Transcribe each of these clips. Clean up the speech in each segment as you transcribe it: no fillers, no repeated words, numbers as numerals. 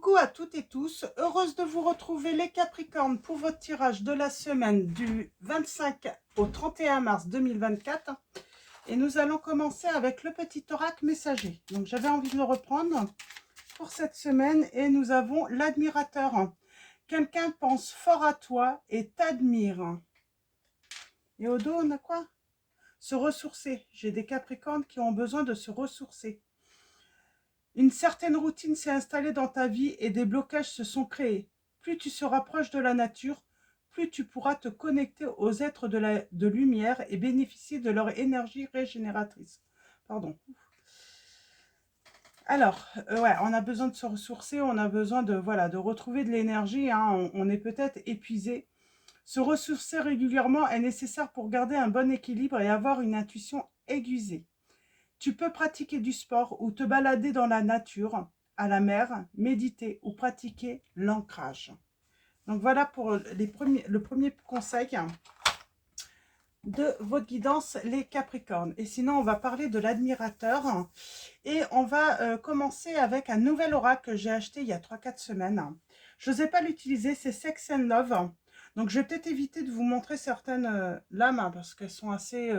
Coucou à toutes et tous, heureuse de vous retrouver les Capricornes pour votre tirage de la semaine du 25 au 31 mars 2024. Et nous allons commencer avec le petit oracle messager. Donc j'avais envie de le reprendre pour cette semaine et nous avons l'admirateur. Quelqu'un pense fort à toi et t'admire. Et au dos, on a quoi? Se ressourcer. J'ai des Capricornes qui ont besoin de se ressourcer. Une certaine routine s'est installée dans ta vie et des blocages se sont créés. Plus tu seras proche de la nature, plus tu pourras te connecter aux êtres de lumière et bénéficier de leur énergie régénératrice. Pardon. Alors, ouais, on a besoin de se ressourcer, on a besoin de, voilà, de retrouver de l'énergie, hein, on est peut-être épuisé. Se ressourcer régulièrement est nécessaire pour garder un bon équilibre et avoir une intuition aiguisée. Tu peux pratiquer du sport ou te balader dans la nature, à la mer, méditer ou pratiquer l'ancrage. Donc voilà pour le premier conseil de votre guidance, les Capricornes. Et sinon, on va parler de l'admirateur. Et on va commencer avec un nouvel oracle que j'ai acheté il y a 3-4 semaines. Je n'osais pas l'utiliser, c'est Sex and Love. Donc je vais peut-être éviter de vous montrer certaines lames, hein, parce qu'elles sont assez...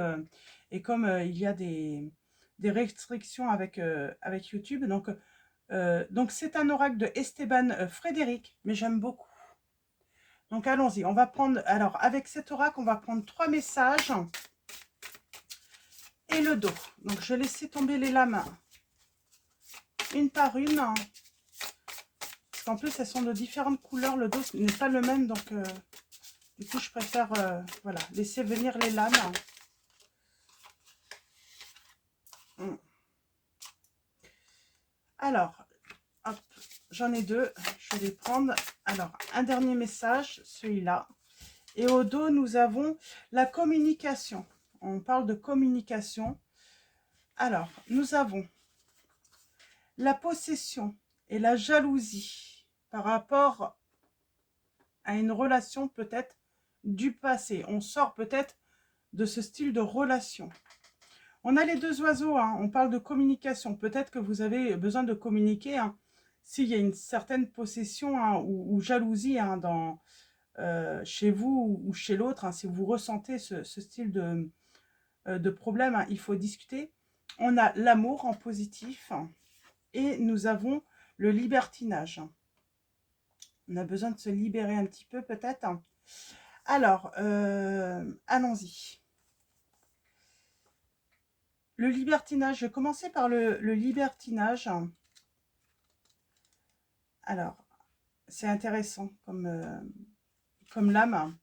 et comme il y a des restrictions avec YouTube. Donc c'est un oracle de Esteban Frédéric, mais j'aime beaucoup. Donc allons-y, on va prendre... Alors avec cet oracle, on va prendre 3 messages et le dos. Donc je vais laisser tomber les lames une par une. Parce qu'en plus, elles sont de différentes couleurs. Le dos n'est pas le même, donc du coup, je préfère voilà, laisser venir les lames. Alors, hop, j'en ai deux. Je vais les prendre. Alors, un dernier message, celui-là. Et au dos, nous avons la communication. On parle de communication. Alors, nous avons la possession et la jalousie par rapport à une relation peut-être du passé. On sort peut-être de ce style de relation. On a les deux oiseaux, hein, on parle de communication. Peut-être que vous avez besoin de communiquer hein, s'il y a une certaine possession hein, ou jalousie hein, chez vous ou chez l'autre. Hein, si vous ressentez ce style de problème, hein, il faut discuter. On a l'amour en positif et nous avons le libertinage. On a besoin de se libérer un petit peu peut-être. Alors, allons-y. Le libertinage, je vais commencer par le libertinage. Alors, c'est intéressant comme lame.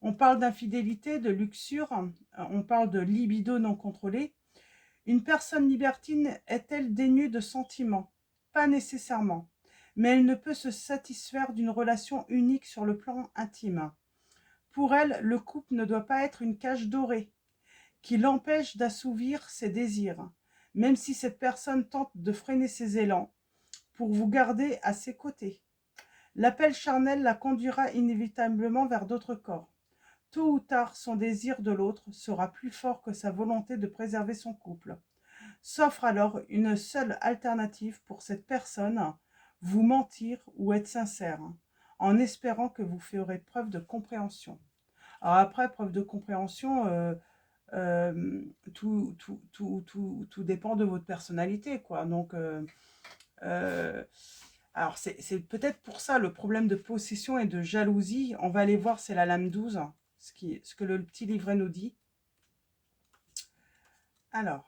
On parle d'infidélité, de luxure, on parle de libido non contrôlée. Une personne libertine est-elle dénuée de sentiments? Pas nécessairement, mais elle ne peut se satisfaire d'une relation unique sur le plan intime. Pour elle, le couple ne doit pas être une cage dorée qui l'empêche d'assouvir ses désirs, même si cette personne tente de freiner ses élans pour vous garder à ses côtés. L'appel charnel la conduira inévitablement vers d'autres corps. Tôt ou tard, son désir de l'autre sera plus fort que sa volonté de préserver son couple. S'offre alors une seule alternative pour cette personne, vous mentir ou être sincère, en espérant que vous ferez preuve de compréhension. Alors après, preuve de compréhension, tout dépend de votre personnalité, quoi. Donc, alors c'est peut-être pour ça le problème de possession et de jalousie. On va aller voir, c'est la lame 12, ce que le petit livret nous dit. Alors,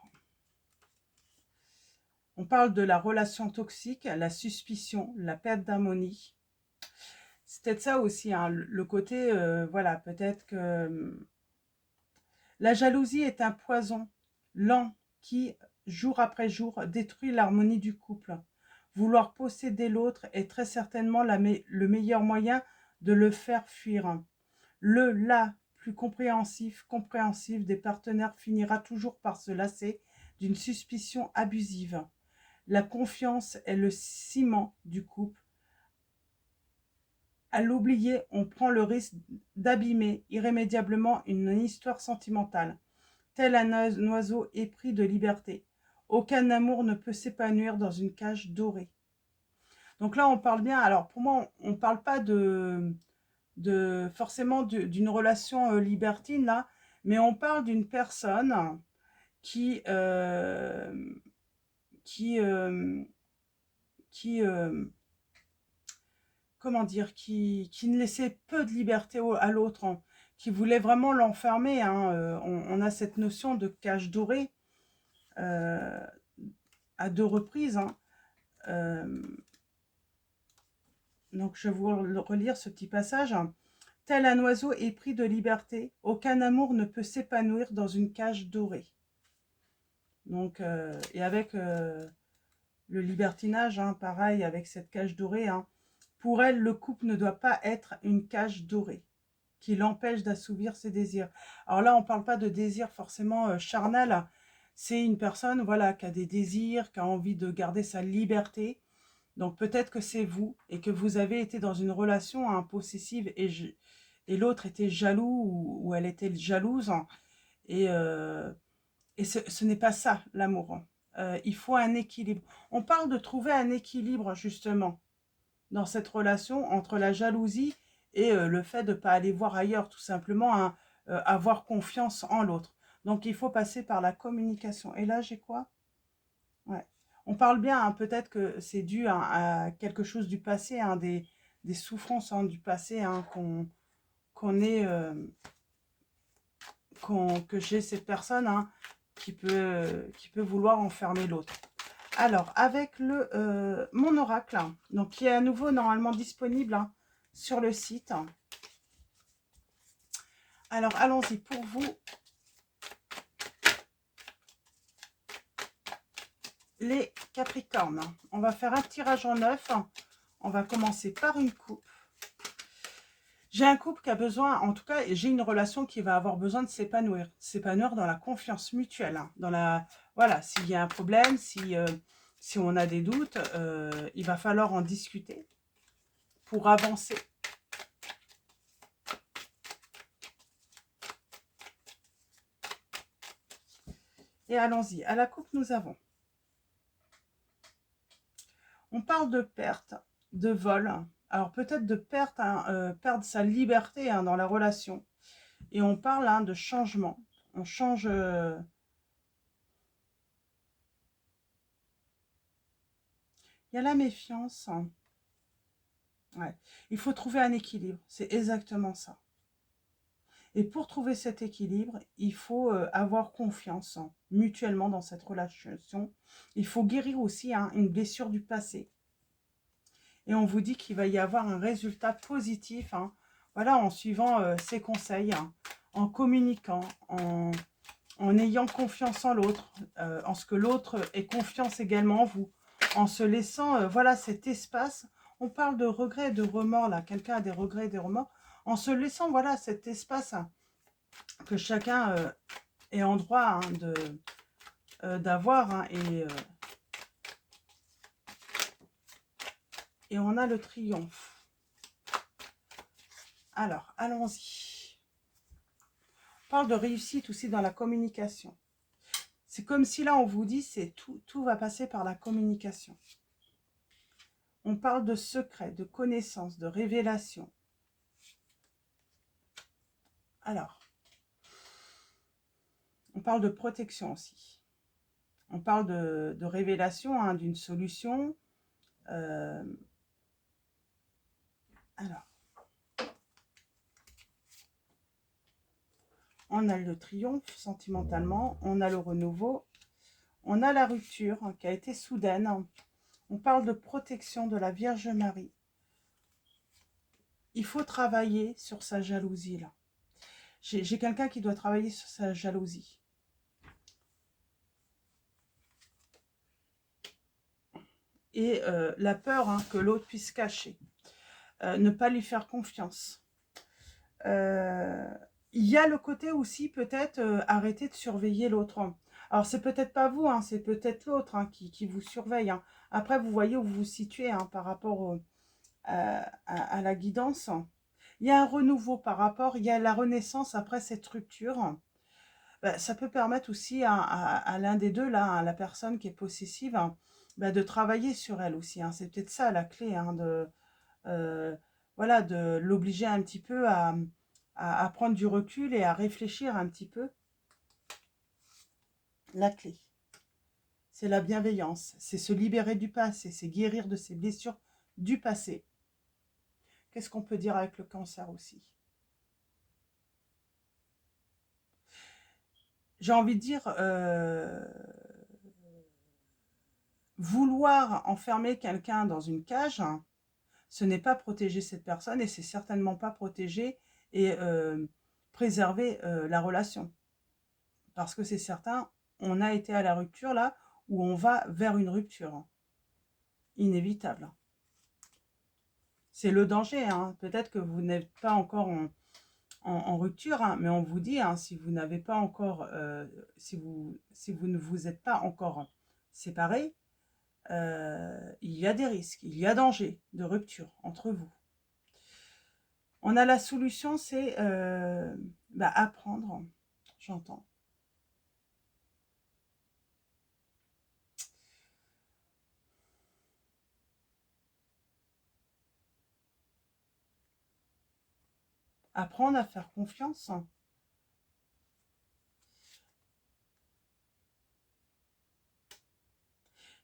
on parle de la relation toxique, la suspicion, la perte d'harmonie. C'est peut-être ça aussi, hein, le côté, voilà, peut-être que la jalousie est un poison lent qui, jour après jour, détruit l'harmonie du couple. Vouloir posséder l'autre est très certainement le meilleur moyen de le faire fuir. La plus compréhensive des partenaires finira toujours par se lasser d'une suspicion abusive. La confiance est le ciment du couple. À l'oublier, on prend le risque d'abîmer irrémédiablement une histoire sentimentale. Tel un oiseau épris de liberté. Aucun amour ne peut s'épanouir dans une cage dorée. Donc là, on parle bien. Alors, pour moi, on ne parle pas forcément d'une relation libertine, là, mais on parle d'une personne qui, qui, qui comment dire, qui ne laissait peu de liberté à l'autre, hein, qui voulait vraiment l'enfermer, hein. On a cette notion de cage dorée euh, à deux reprises, hein. Euh, donc, je vais vous relire ce petit passage. Tel un oiseau épris de liberté, aucun amour ne peut s'épanouir dans une cage dorée. Donc, et avec le libertinage, hein, pareil, avec cette cage dorée, hein, pour elle, le couple ne doit pas être une cage dorée qui l'empêche d'assouvir ses désirs. Alors là, on ne parle pas de désir forcément charnel. C'est une personne, voilà, qui a des désirs, qui a envie de garder sa liberté. Donc peut-être que c'est vous et que vous avez été dans une relation hein, possessive et l'autre était jaloux ou elle était jalouse. Hein, et ce n'est pas ça l'amour. Hein. Il faut un équilibre. On parle de trouver un équilibre justement dans cette relation entre la jalousie et le fait de ne pas aller voir ailleurs, tout simplement, hein, avoir confiance en l'autre. Donc, il faut passer par la communication. Et là, j'ai quoi? Ouais. On parle bien, hein, peut-être que c'est dû à quelque chose du passé, hein, des souffrances hein, du passé hein, qu'on est, que j'ai cette personne hein, qui peut vouloir enfermer l'autre. Alors, avec mon oracle, hein, donc qui est à nouveau normalement disponible hein, sur le site. Alors, allons-y pour vous. Les Capricornes. On va faire un tirage en 9. On va commencer par une coupe. J'ai un couple qui a besoin, en tout cas, j'ai une relation qui va avoir besoin de s'épanouir dans la confiance mutuelle. Hein, dans la, voilà, s'il y a un problème, si on a des doutes, il va falloir en discuter pour avancer. Et allons-y. À la coupe, nous avons. On parle de perte, de vol. Alors peut-être de perte, hein, perdre sa liberté hein, dans la relation. Et on parle hein, de changement. On change. Il y a la méfiance. Hein. Ouais. Il faut trouver un équilibre. C'est exactement ça. Et pour trouver cet équilibre, il faut avoir confiance hein, mutuellement dans cette relation. Il faut guérir aussi hein, une blessure du passé. Et on vous dit qu'il va y avoir un résultat positif. Hein, voilà, en suivant ces conseils, hein, en communiquant, en ayant confiance en l'autre, en ce que l'autre ait confiance également en vous, en se laissant, voilà, cet espace. On parle de regrets et de remords, là. Quelqu'un a des regrets et des remords. En se laissant, voilà, cet espace hein, que chacun est en droit hein, d'avoir. Hein, et on a le triomphe. Alors, allons-y. On parle de réussite aussi dans la communication. C'est comme si là, on vous dit, c'est tout va passer par la communication. On parle de secret, de connaissance, de révélation. Alors, on parle de protection aussi. On parle de révélation, hein, d'une solution. Alors, on a le triomphe sentimentalement, on a le renouveau, on a la rupture hein, qui a été soudaine. On parle de protection de la Vierge Marie. Il faut travailler sur sa jalousie là. J'ai quelqu'un qui doit travailler sur sa jalousie. Et la peur hein, que l'autre puisse cacher. Ne pas lui faire confiance. Il y a le côté aussi peut-être arrêter de surveiller l'autre. Alors c'est peut-être pas vous, hein, c'est peut-être l'autre hein, qui vous surveille. Hein. Après vous voyez où vous vous situez hein, par rapport à la guidance. Il y a un renouveau par rapport, il y a la renaissance après cette rupture. Ça peut permettre aussi à l'un des deux, là, à la personne qui est possessive, hein, bah, de travailler sur elle aussi, hein. C'est peut-être ça la clé, hein, voilà, de l'obliger un petit peu à prendre du recul et à réfléchir un petit peu. La clé, c'est la bienveillance, c'est se libérer du passé, c'est guérir de ses blessures du passé. Qu'est-ce qu'on peut dire avec le cancer aussi? J'ai envie de dire, vouloir enfermer quelqu'un dans une cage, hein, ce n'est pas protéger cette personne et c'est certainement pas protéger et préserver la relation. Parce que c'est certain, on a été à la rupture là, où on va vers une rupture, hein, inévitable. C'est le danger, hein. Peut-être que vous n'êtes pas encore en rupture, hein, mais on vous dit, hein, si vous n'avez pas encore, si vous ne vous êtes pas encore séparés, il y a des risques, il y a danger de rupture entre vous. On a la solution, c'est bah, apprendre, j'entends. Apprendre à faire confiance.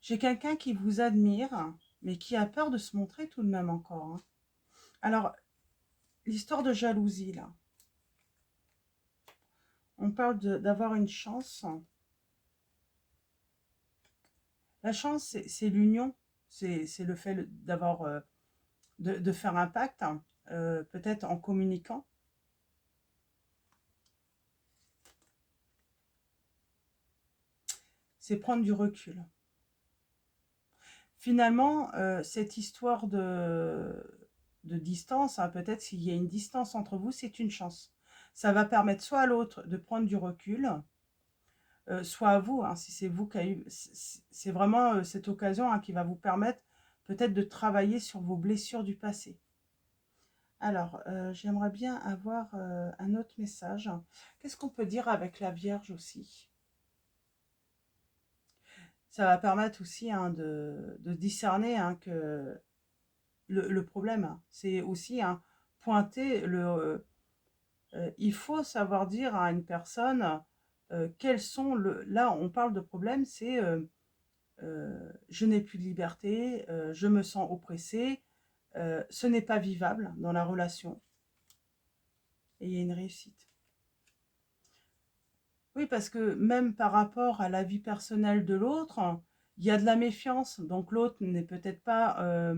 J'ai quelqu'un qui vous admire, mais qui a peur de se montrer tout de même encore, hein. Alors, l'histoire de jalousie, là. On parle d'avoir une chance. La chance, c'est l'union. C'est le fait d'avoir, de faire un pacte, hein, peut-être en communiquant. C'est prendre du recul. Finalement, cette histoire de distance, hein, peut-être s'il y a une distance entre vous, c'est une chance. Ça va permettre soit à l'autre de prendre du recul, soit à vous, hein, si c'est vous qui avez eu... C'est vraiment cette occasion, hein, qui va vous permettre peut-être de travailler sur vos blessures du passé. Alors, j'aimerais bien avoir un autre message. Qu'est-ce qu'on peut dire avec la Vierge aussi? Ça va permettre aussi, hein, de discerner, hein, que le problème, hein, c'est aussi, hein, pointer le... il faut savoir dire à une personne quels sont le... Là, on parle de problème, c'est je n'ai plus de liberté, je me sens oppressée, ce n'est pas vivable dans la relation. Et il y a une réussite. Oui, parce que même par rapport à la vie personnelle de l'autre, il y a de la méfiance. Donc l'autre n'est peut-être pas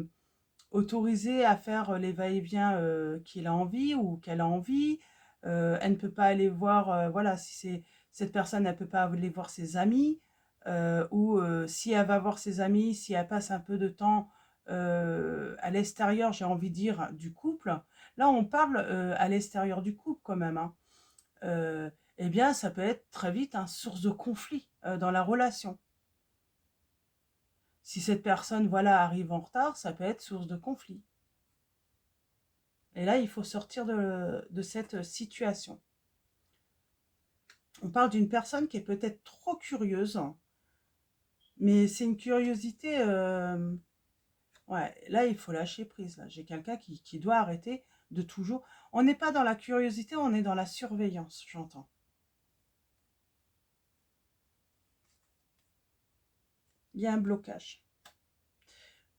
autorisé à faire les va-et-vient qu'il a envie ou qu'elle a envie. Elle ne peut pas aller voir, voilà, si c'est cette personne, elle ne peut pas aller voir ses amis. Ou si elle va voir ses amis, si elle passe un peu de temps à l'extérieur, j'ai envie de dire, du couple. Là, on parle à l'extérieur du couple quand même, hein. Eh bien, ça peut être très vite une source de conflit dans la relation. Si cette personne, voilà, arrive en retard, ça peut être source de conflit. Et là, il faut sortir de cette situation. On parle d'une personne qui est peut-être trop curieuse, mais c'est une curiosité... ouais, là, il faut lâcher prise. J'ai quelqu'un qui doit arrêter de toujours... On n'est pas dans la curiosité, on est dans la surveillance, j'entends. Il y a un blocage.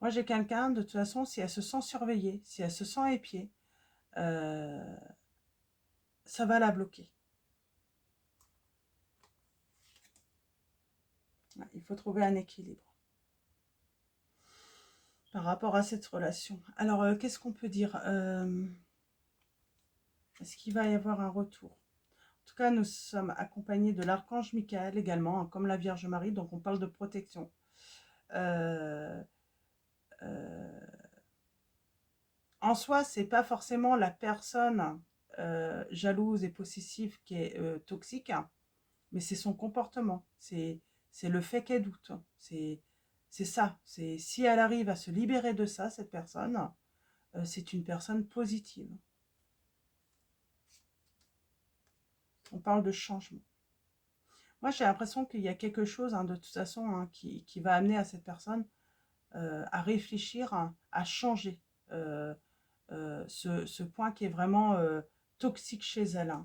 Moi, j'ai quelqu'un, de toute façon, si elle se sent surveillée, si elle se sent épiée, euh, ça va la bloquer. Ouais, il faut trouver un équilibre par rapport à cette relation. Alors, qu'est-ce qu'on peut dire? Est-ce qu'il va y avoir un retour? En tout cas, nous sommes accompagnés de l'archange Michael également, hein, comme la Vierge Marie, donc on parle de protection. Euh, euh, en soi, c'est pas forcément la personne jalouse et possessive qui est toxique, hein, mais c'est son comportement. C'est le fait qu'elle doute. C'est ça. C'est si elle arrive à se libérer de ça, cette personne, c'est une personne positive. On parle de changement. Moi, j'ai l'impression qu'il y a quelque chose, de toute façon, qui va amener à cette personne à réfléchir, à changer ce point qui est vraiment toxique chez elle.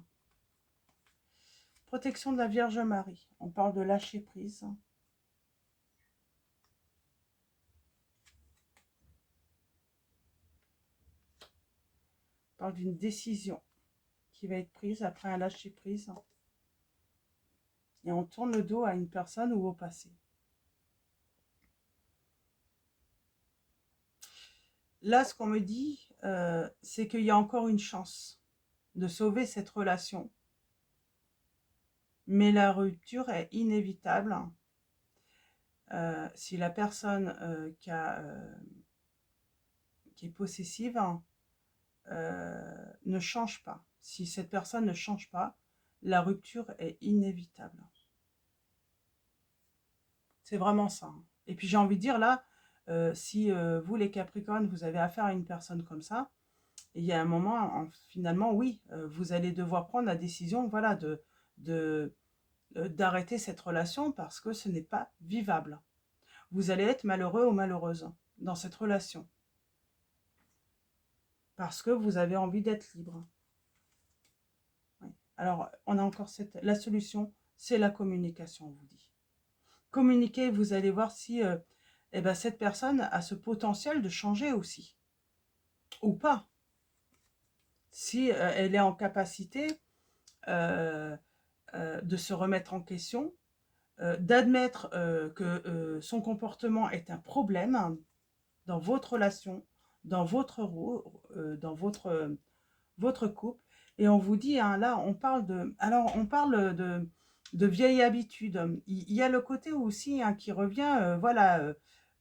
Protection de la Vierge Marie. On parle de lâcher prise. On parle d'une décision qui va être prise après un lâcher prise. Et on tourne le dos à une personne ou au passé. Là, ce qu'on me dit, c'est qu'il y a encore une chance de sauver cette relation. Mais la rupture est inévitable si la personne qui est possessive ne change pas. Si cette personne ne change pas, la rupture est inévitable. C'est vraiment ça. Et puis j'ai envie de dire là, si vous les Capricornes, vous avez affaire à une personne comme ça, et il y a un moment, finalement, oui, vous allez devoir prendre la décision, voilà, d'arrêter cette relation parce que ce n'est pas vivable. Vous allez être malheureux ou malheureuse dans cette relation. Parce que vous avez envie d'être libre. Oui. Alors, on a encore la solution, c'est la communication, on vous dit. Communiquez, vous allez voir si eh ben, cette personne a ce potentiel de changer aussi. Ou pas. Si elle est en capacité de se remettre en question, d'admettre que son comportement est un problème dans votre relation, dans votre couple. Et on vous dit, là, on parle de vieilles habitudes. Il y a le côté aussi qui revient, voilà,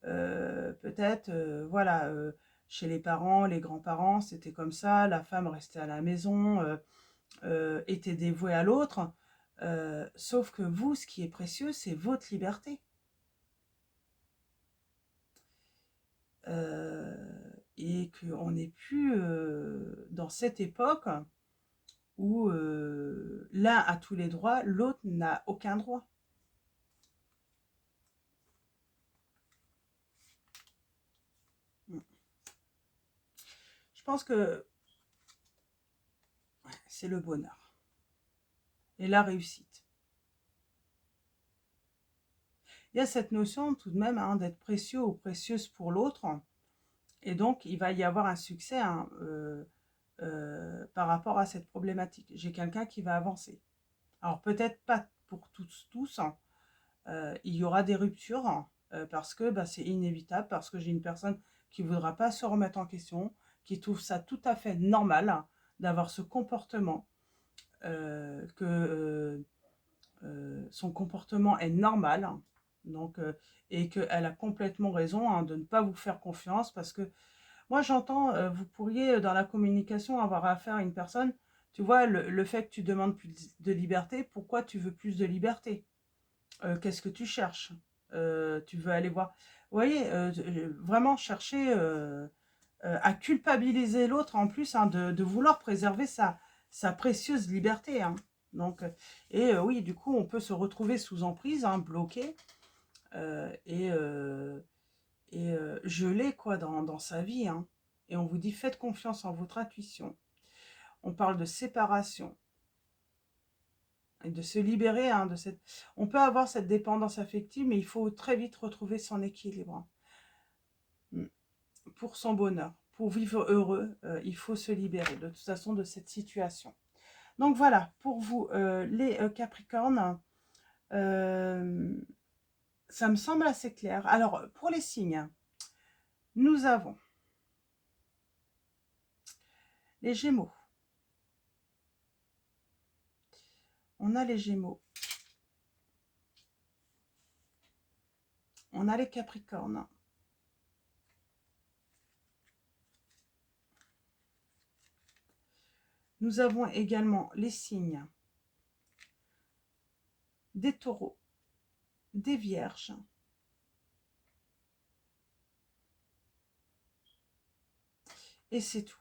peut-être, voilà, chez les parents, les grands-parents, c'était comme ça, la femme restait à la maison, était dévouée à l'autre. Sauf que vous, ce qui est précieux, c'est votre liberté. Et qu'on n'est plus dans cette époque où l'un a tous les droits, l'autre n'a aucun droit. Je pense que c'est le bonheur et la réussite. Il y a cette notion tout de même d'être précieux ou précieuse pour l'autre. Et donc, il va y avoir un succès par rapport à cette problématique. J'ai quelqu'un qui va avancer. Alors, peut-être pas pour tous, il y aura des ruptures parce que c'est inévitable, parce que j'ai une personne qui ne voudra pas se remettre en question, qui trouve ça tout à fait normal d'avoir ce comportement, que son comportement est normal, donc, et qu'elle a complètement raison de ne pas vous faire confiance, parce que moi j'entends, vous pourriez dans la communication avoir affaire à une personne, tu vois, le fait que tu demandes plus de liberté, pourquoi tu veux plus de liberté? Qu'est-ce que tu cherches? Tu veux aller voir. Vous voyez, vraiment chercher à culpabiliser l'autre en plus de vouloir préserver sa précieuse liberté. Donc, oui, du coup, on peut se retrouver sous emprise, bloqué et gelé quoi, dans sa vie. Et on vous dit, faites confiance en votre intuition. On parle de séparation. Et de se libérer de cette... On peut avoir cette dépendance affective, mais il faut très vite retrouver son équilibre. Pour son bonheur, pour vivre heureux, il faut se libérer de toute façon de cette situation. Donc voilà, pour vous, les Capricornes, ça me semble assez clair. Alors, pour les signes, nous avons les Gémeaux. On a les Gémeaux. On a les Capricornes. Nous avons également les signes des Taureaux, des Vierges, et c'est tout.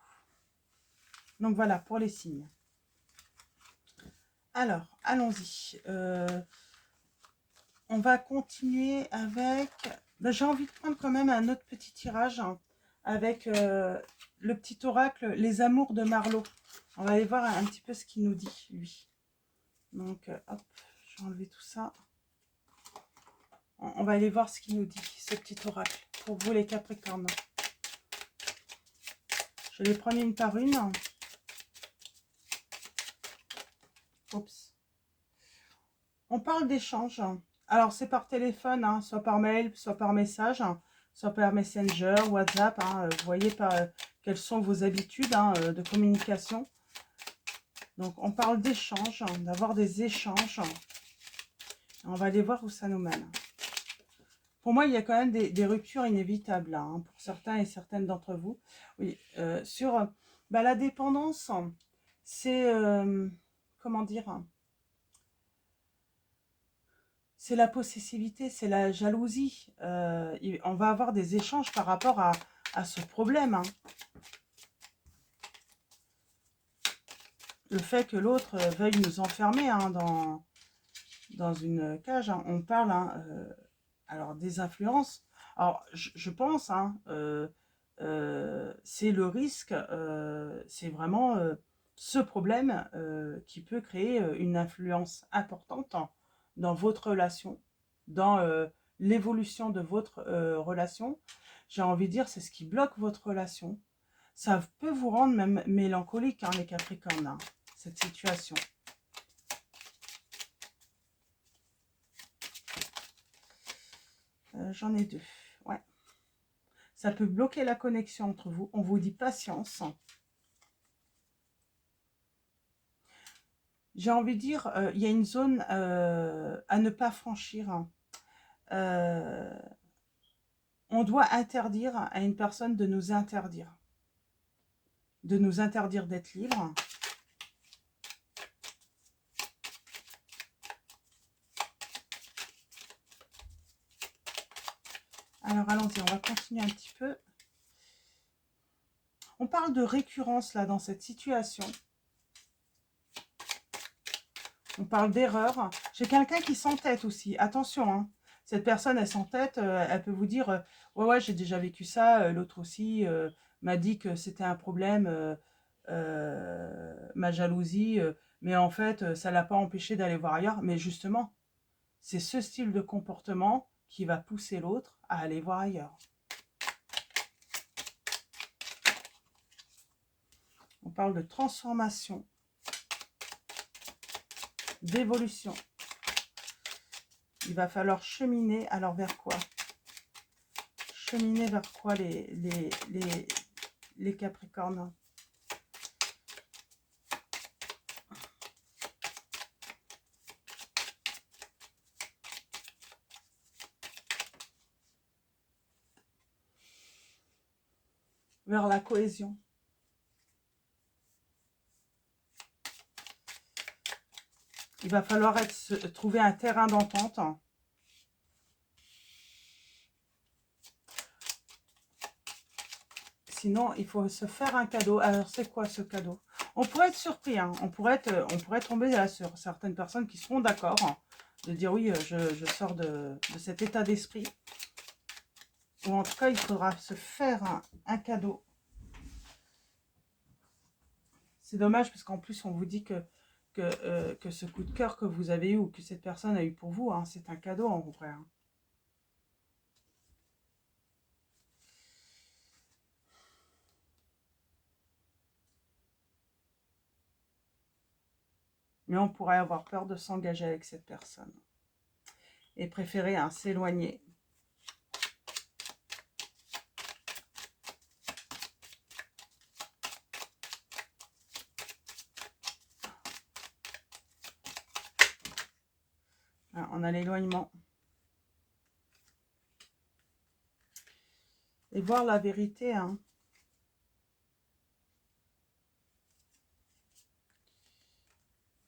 Donc voilà, pour les signes. Alors, allons-y. On va continuer avec... Ben, j'ai envie de prendre quand même un autre petit tirage hein, avec le petit oracle Les Amours de Marlowe. On va aller voir un petit peu ce qu'il nous dit, lui. Donc, hop, je vais enlever tout ça. On va aller voir ce qu'il nous dit, ce petit oracle, pour vous les Capricornes. Je vais les prendre une par une. Oups. On parle d'échange. Alors, c'est par téléphone, hein, soit par mail, soit par message, hein, soit par Messenger, WhatsApp. Hein, vous voyez quelles sont vos habitudes hein, de communication. Donc, on parle d'échange, hein, d'avoir des échanges. On va aller voir où ça nous mène. Pour moi, il y a quand même des ruptures inévitables, là, hein, pour certains et certaines d'entre vous. Oui, sur la dépendance, c'est, comment dire, c'est la possessivité, c'est la jalousie. On va avoir des échanges par rapport à ce problème. Hein. Le fait que l'autre veuille nous enfermer hein, dans une cage. Hein. On parle alors des influences. Alors, je pense, hein, c'est le risque, c'est vraiment ce problème qui peut créer une influence importante dans votre relation, dans l'évolution de votre relation. J'ai envie de dire, c'est ce qui bloque votre relation. Ça peut vous rendre même mélancolique, hein, les Capricornes, hein, cette situation. J'en ai deux, ouais. Ça peut bloquer la connexion entre vous. On vous dit patience. J'ai envie de dire, il y a une zone à ne pas franchir. On doit interdire à une personne de nous interdire d'être libre. Alors, allons-y, on va continuer un petit peu. On parle de récurrence, là, dans cette situation. On parle d'erreur. J'ai quelqu'un qui s'entête aussi. Attention, hein. Cette personne, elle s'entête. Elle peut vous dire, ouais, j'ai déjà vécu ça. L'autre aussi m'a dit que c'était un problème, ma jalousie. Mais en fait, ça ne l'a pas empêché d'aller voir ailleurs. Mais justement, c'est ce style de comportement qui va pousser l'autre à aller voir ailleurs. On parle de transformation, d'évolution. Il va falloir cheminer. Alors, vers quoi? Cheminer vers quoi les Capricornes? Vers la cohésion. Il va falloir trouver un terrain d'entente. Sinon, il faut se faire un cadeau. Alors, c'est quoi ce cadeau? On pourrait être surpris. Hein. On pourrait tomber là sur certaines personnes qui seront d'accord. Hein, de dire oui, je sors de cet état d'esprit. Ou en tout cas, il faudra se faire un cadeau. C'est dommage parce qu'en plus, on vous dit que ce coup de cœur que vous avez eu ou que cette personne a eu pour vous, hein, c'est un cadeau en vrai. Hein. Mais on pourrait avoir peur de s'engager avec cette personne. Et préférer hein, s'éloigner. Alors, on a l'éloignement. Et voir la vérité. Hein.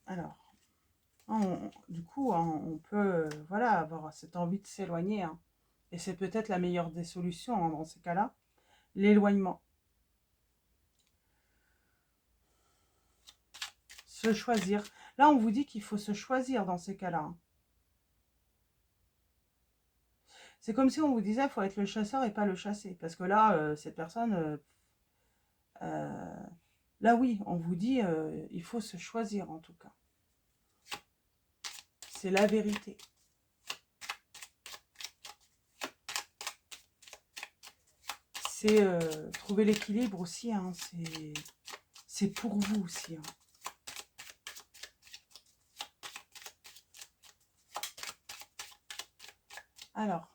Alors, du coup, hein, on peut voilà, avoir cette envie de s'éloigner. Hein. Et c'est peut-être la meilleure des solutions hein, dans ces cas-là. L'éloignement. Se choisir. Là, on vous dit qu'il faut se choisir dans ces cas-là. Hein. C'est comme si on vous disait, il faut être le chasseur et pas le chassé. Parce que là, cette personne, là oui, on vous dit, il faut se choisir en tout cas. C'est la vérité. C'est trouver l'équilibre aussi, hein, c'est pour vous aussi. Hein. Alors,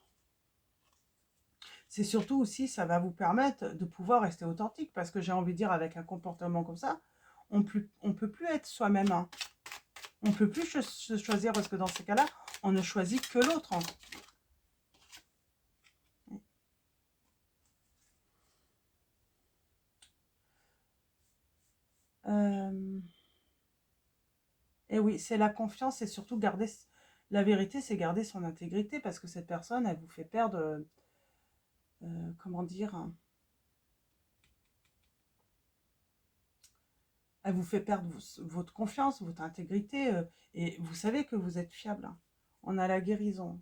c'est surtout aussi, ça va vous permettre de pouvoir rester authentique, parce que j'ai envie de dire, avec un comportement comme ça, on ne peut plus être soi-même. Hein. On ne peut plus se choisir, parce que dans ces cas-là, on ne choisit que l'autre. Hein. Et oui, c'est la confiance et surtout garder... La vérité, c'est garder son intégrité, parce que cette personne, elle vous fait perdre... comment dire, hein, elle vous fait perdre votre confiance, votre intégrité, et vous savez que vous êtes fiable. Hein. On a la guérison.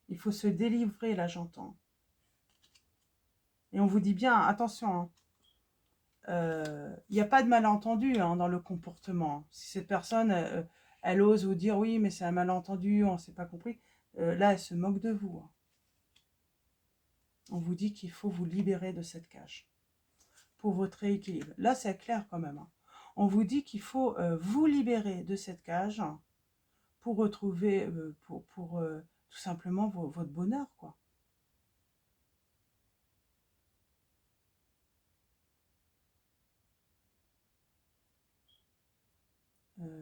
Il faut se délivrer, là, j'entends. Et on vous dit bien, attention, il n'y a pas de malentendu hein, dans le comportement. Si cette personne, elle ose vous dire, oui, mais c'est un malentendu, on ne s'est pas compris, là, elle se moque de vous. Hein. On vous dit qu'il faut vous libérer de cette cage pour votre rééquilibre. Là, c'est clair quand même. Hein. On vous dit qu'il faut vous libérer de cette cage pour retrouver, pour tout simplement votre bonheur, quoi.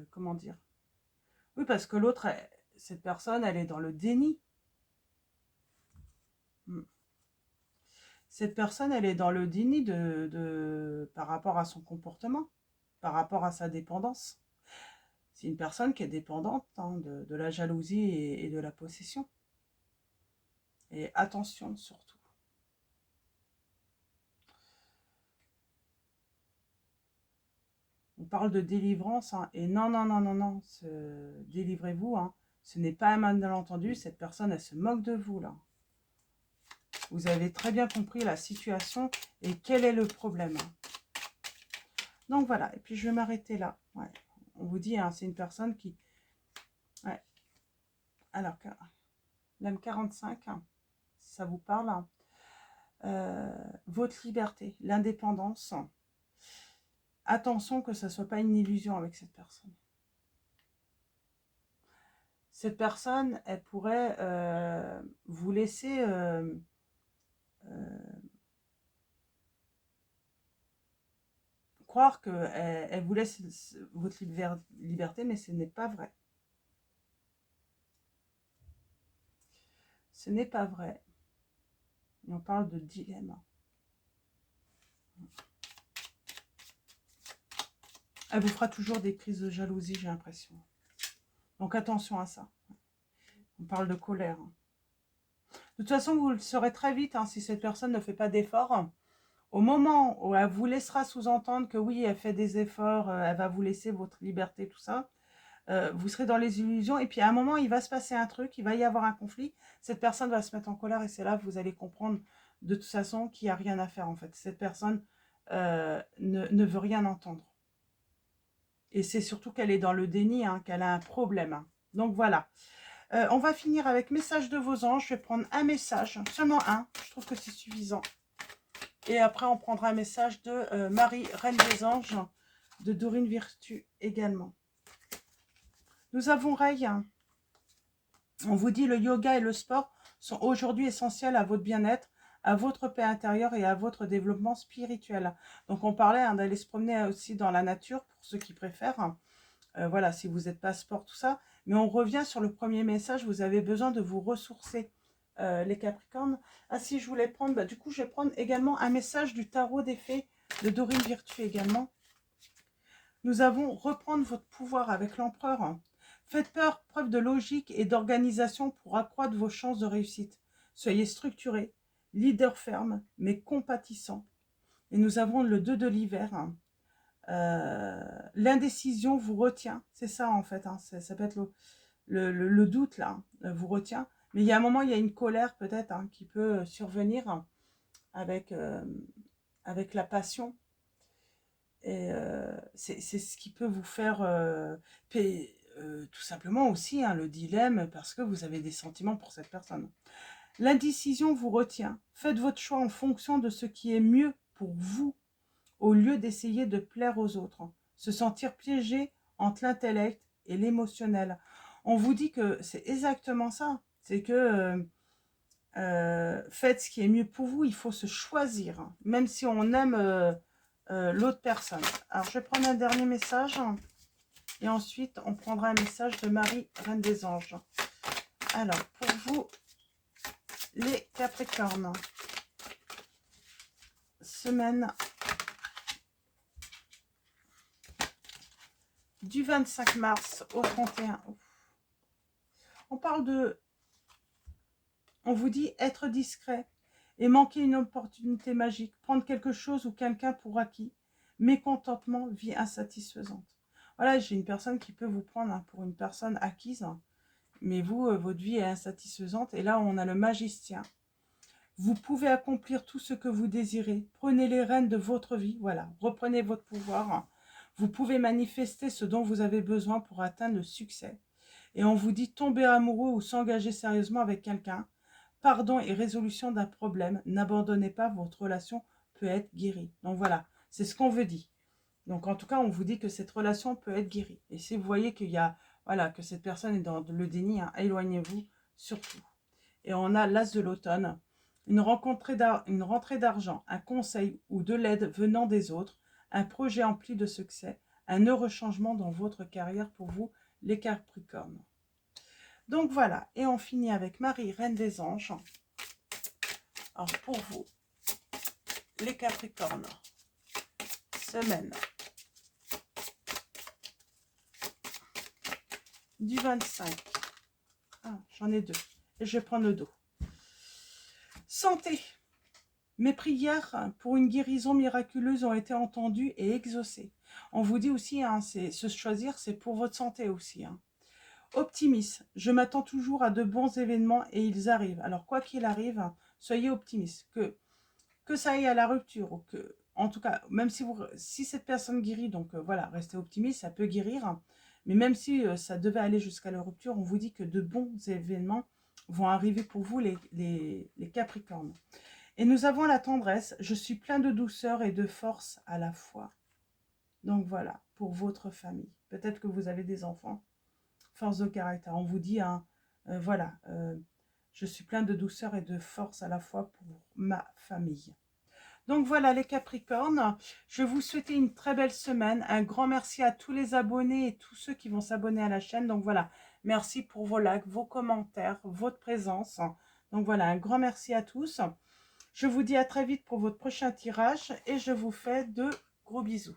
Comment dire? Oui, parce que l'autre, cette personne, elle est dans le déni. Hmm. Cette personne, elle est dans le déni par rapport à son comportement, par rapport à sa dépendance. C'est une personne qui est dépendante hein, de la jalousie et de la possession. Et attention surtout. On parle de délivrance, hein, et non, non, non, non, non, délivrez-vous, hein. Ce n'est pas un malentendu, cette personne, elle se moque de vous, là. Vous avez très bien compris la situation et quel est le problème. Hein. Donc voilà, et puis je vais m'arrêter là. Ouais. On vous dit, hein, c'est une personne qui... Ouais. Alors, l'âme 45, hein, si ça vous parle, hein, votre liberté, l'indépendance. Attention que ça ne soit pas une illusion avec cette personne. Cette personne, elle pourrait vous laisser croire qu'elle elle vous laisse votre liberté, mais ce n'est pas vrai. Ce n'est pas vrai. Et on parle de dilemme. Elle vous fera toujours des crises de jalousie, j'ai l'impression. Donc attention à ça. On parle de colère. De toute façon, vous le saurez très vite hein, si cette personne ne fait pas d'efforts. Au moment où elle vous laissera sous-entendre que oui, elle fait des efforts, elle va vous laisser votre liberté, tout ça, vous serez dans les illusions. Et puis à un moment, il va se passer un truc, il va y avoir un conflit. Cette personne va se mettre en colère et c'est là que vous allez comprendre de toute façon qu'il n'y a rien à faire en fait. Cette personne ne veut rien entendre. Et c'est surtout qu'elle est dans le déni, hein, qu'elle a un problème. Hein. Donc voilà. On va finir avec message de vos anges. Je vais prendre un message, seulement un. Je trouve que c'est suffisant. Et après, on prendra un message de Marie, Reine des Anges, de Dorine Virtue également. Nous avons Ray. On vous dit le yoga et le sport sont aujourd'hui essentiels à votre bien-être, à votre paix intérieure et à votre développement spirituel. Donc on parlait hein, d'aller se promener aussi dans la nature pour ceux qui préfèrent. Voilà, si vous n'êtes pas sport, tout ça. Mais on revient sur le premier message, vous avez besoin de vous ressourcer, les Capricornes. Ah si, je voulais prendre, du coup, je vais prendre également un message du tarot des fées de Dorine Virtue également. Nous avons reprendre votre pouvoir avec l'empereur. Faites preuve de logique et d'organisation pour accroître vos chances de réussite. Soyez structuré, leader ferme, mais compatissant. Et nous avons le 2 de l'hiver. L'indécision vous retient. C'est ça, en fait. Hein. Ça peut être le doute, là, vous retient. Mais il y a un moment, il y a une colère, peut-être, hein, qui peut survenir avec, avec la passion. Et c'est ce qui peut vous faire tout simplement aussi hein, le dilemme parce que vous avez des sentiments pour cette personne. L'indécision vous retient. Faites votre choix en fonction de ce qui est mieux pour vous au lieu d'essayer de plaire aux autres. Se sentir piégé entre l'intellect et l'émotionnel. On vous dit que c'est exactement ça. C'est que faites ce qui est mieux pour vous. Il faut se choisir. Hein, même si on aime l'autre personne. Alors, je vais prendre un dernier message. Et ensuite, on prendra un message de Marie, Reine des Anges. Alors, pour vous, les Capricornes. Semaine du 25 mars au 31. On parle de... On vous dit être discret et manquer une opportunité magique. Prendre quelque chose ou quelqu'un pour acquis. Mécontentement, vie insatisfaisante. Voilà, j'ai une personne qui peut vous prendre hein, pour une personne acquise. Mais vous, votre vie est insatisfaisante. Et là, on a le magicien. Vous pouvez accomplir tout ce que vous désirez. Prenez les rênes de votre vie. Voilà, reprenez votre pouvoir. Vous pouvez manifester ce dont vous avez besoin pour atteindre le succès. Et on vous dit tomber amoureux ou s'engager sérieusement avec quelqu'un. Pardon et résolution d'un problème. N'abandonnez pas, votre relation peut être guérie. Donc voilà, c'est ce qu'on veut dire. Donc en tout cas, on vous dit que cette relation peut être guérie. Et si vous voyez qu'il y a, voilà, que cette personne est dans le déni, hein, éloignez-vous surtout. Et on a l'as de l'automne. Une rentrée d'argent, un conseil ou de l'aide venant des autres, un projet empli de succès, un heureux changement dans votre carrière pour vous, les Capricornes. Donc voilà, et on finit avec Marie, Reine des Anges. Alors pour vous, les Capricornes, semaine du 25. Ah, j'en ai deux. Et je vais prendre le dos. Santé. Mes prières pour une guérison miraculeuse ont été entendues et exaucées. On vous dit aussi, hein, se choisir, c'est pour votre santé aussi. Hein. Optimisme. Je m'attends toujours à de bons événements et ils arrivent. Alors, quoi qu'il arrive, soyez optimiste. Que ça aille à la rupture, ou que, en tout cas, même si cette personne guérit, donc voilà, restez optimiste, ça peut guérir. Mais même si ça devait aller jusqu'à la rupture, on vous dit que de bons événements vont arriver pour vous, les Capricornes. Et nous avons la tendresse. Je suis plein de douceur et de force à la fois. Donc voilà, pour votre famille. Peut-être que vous avez des enfants. Force de caractère. On vous dit, hein, voilà, je suis plein de douceur et de force à la fois pour ma famille. Donc voilà les Capricornes, je vous souhaite une très belle semaine. Un grand merci à tous les abonnés et tous ceux qui vont s'abonner à la chaîne. Donc voilà, merci pour vos likes, vos commentaires, votre présence. Donc voilà, un grand merci à tous. Je vous dis à très vite pour votre prochain tirage et je vous fais de gros bisous.